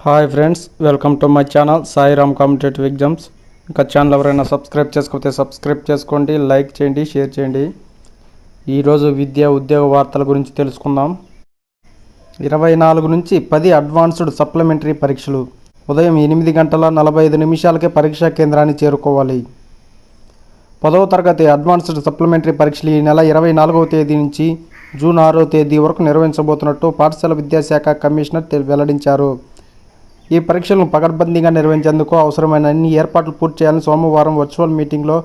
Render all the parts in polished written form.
Hi friends, welcome to my channel Sairam competitive exams. ఇంకా channel ఎవరైనా subscribe చేసుకోకపోతే subscribe చేసుకోండి, లైక్ చేయండి, షేర్ చేయండి. ఈరోజు విద్యా ఉద్యోగ వార్తల గురించి తెలుసుకుందాం. 24 నుంచి 10 అడ్వాన్స్డ్ సప్లిమెంటరీ పరీక్షలు. ఉదయం 8 గంటల 45 నిమిషాలకే పరీక్షా కేంద్రాన్ని చేరుకోవాలి. 10వ తరగతి అడ్వాన్స్డ్ సప్లిమెంటరీ పరీక్షలు ఈ నెల 24వ తేదీ నుంచి జూన్ 6వ తేదీ వరకు నిర్వహించబోతున్నట్టు పాఠశాల విద్యాశాఖ కమిషనర్ వెల్లడించారు. ఈ పరీక్షలను పకడ్బందీగా నిర్వహించేందుకు అవసరమైన అన్ని ఏర్పాట్లు పూర్తి చేయాలని సోమవారం వర్చువల్ మీటింగ్లో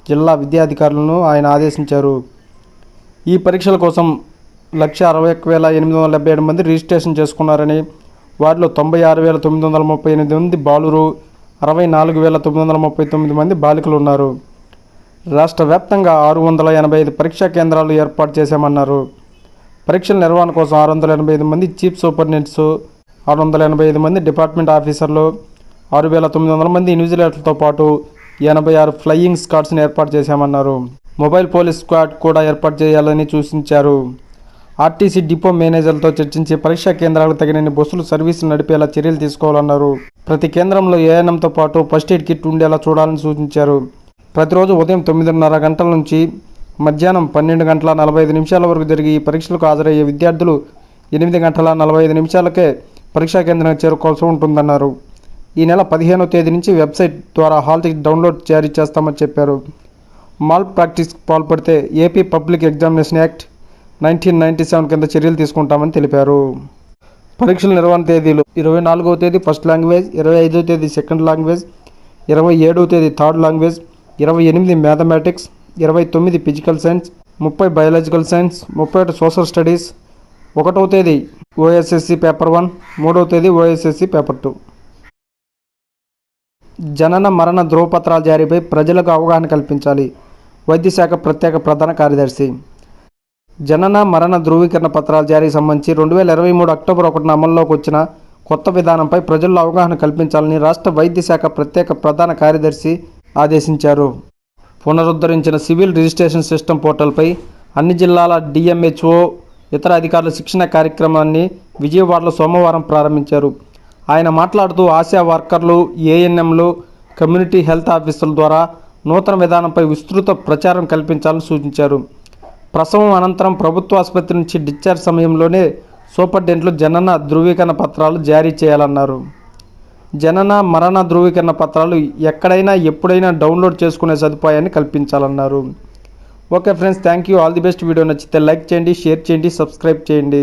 జిల్లా విద్యాధికారులను ఆయన ఆదేశించారు. ఈ పరీక్షల కోసం 161,877 మంది రిజిస్ట్రేషన్ చేసుకున్నారని, వారిలో 96,938 మంది బాలురు, 64,939 మంది బాలికలు ఉన్నారు. రాష్ట్ర వ్యాప్తంగా 685 పరీక్షా కేంద్రాలు ఏర్పాటు చేశామన్నారు. పరీక్షల నిర్వహణ కోసం 685 మంది చీఫ్ సూపరింటెండెంట్స్, 685 మంది డిపార్ట్మెంట్ ఆఫీసర్లు, 6,900 మంది ఇన్విజిలేటర్లతో పాటు 86 ఫ్లయింగ్ స్క్వాడ్స్ని ఏర్పాటు చేశామన్నారు. మొబైల్ పోలీస్ స్క్వాడ్ కూడా ఏర్పాటు చేయాలని సూచించారు. ఆర్టీసీ డిపో మేనేజర్లతో చర్చించి పరీక్షా కేంద్రాలకు తగినన్ని బస్సులు సర్వీసులు నడిపేలా చర్యలు తీసుకోవాలన్నారు. ప్రతి కేంద్రంలో ఏఎన్ఎంతో పాటు ఫస్ట్ ఎయిడ్ కిట్ ఉండేలా చూడాలని సూచించారు. ప్రతిరోజు ఉదయం 9:30 గంటల నుంచి మధ్యాహ్నం 12 గంటల 45 నిమిషాల వరకు జరిగే ఈ పరీక్షలకు హాజరయ్యే విద్యార్థులు 8 గంటల 45 నిమిషాలకే పరీక్షా కేంద్రానికి చేరుకోవాల్సి ఉంటుందన్నారు. ఈ నెల 15వ తేదీ నుంచి వెబ్సైట్ ద్వారా హాల్ టికెట్ డౌన్లోడ్ జారీ చేస్తామని చెప్పారు. మాల్ ప్రాక్టీస్కి పాల్పడితే ఏపీ పబ్లిక్ ఎగ్జామినేషన్ యాక్ట్ 1997 కింద చర్యలు తీసుకుంటామని తెలిపారు. పరీక్షల నిర్వహణ తేదీలు: 24వ తేదీ ఫస్ట్ లాంగ్వేజ్, 25వ తేదీ సెకండ్ లాంగ్వేజ్, 27వ తేదీ third language, 28 mathematics, 29 physical science, 30 biological science, 31 social studies, 1వ తేదీ ఓఎస్ఎస్సి పేపర్ 1, 3వ తేదీ ఓఎస్ఎస్సి పేపర్ 2. జనన మరణ ధృవపత్రాల జారీపై ప్రజలకు అవగాహన కల్పించాలి. వైద్యశాఖ ప్రత్యేక ప్రధాన కార్యదర్శి. జనన మరణ ధృవీకరణ పత్రాల జారీకి సంబంధించి 2023 అక్టోబర్ 1న అమల్లోకి వచ్చిన కొత్త విధానంపై ప్రజల్లో అవగాహన కల్పించాలని రాష్ట్ర వైద్యశాఖ ప్రత్యేక ప్రధాన కార్యదర్శి ఆదేశించారు. పునరుద్ధరించిన సివిల్ రిజిస్ట్రేషన్ సిస్టమ్ పోర్టల్పై అన్ని జిల్లాల డిఎంహెచ్ఓ, ఇతర అధికారుల శిక్షణ కార్యక్రమాన్ని విజయవాడలో సోమవారం ప్రారంభించారు. ఆయన మాట్లాడుతూ ఆశా వర్కర్లు, ఏఎన్ఎంలు, కమ్యూనిటీ హెల్త్ ఆఫీసర్ల ద్వారా నూతన విధానంపై విస్తృత ప్రచారం కల్పించాలని సూచించారు. ప్రసవం అనంతరం ప్రభుత్వ ఆసుపత్రి నుంచి డిశ్చార్జ్ సమయంలోనే సూపరింటెండెంట్లు జనన ధృవీకరణ పత్రాలు జారీ చేయాలన్నారు. జనన మరణ ధృవీకరణ పత్రాలు ఎక్కడైనా ఎప్పుడైనా డౌన్లోడ్ చేసుకునే సదుపాయాన్ని కల్పించాలన్నారు. Okay friends, thank you. All the best. Video నచ్చితే లైక్ చేయండి, షేర్ చేయండి, సబ్స్క్రైబ్ చేయండి.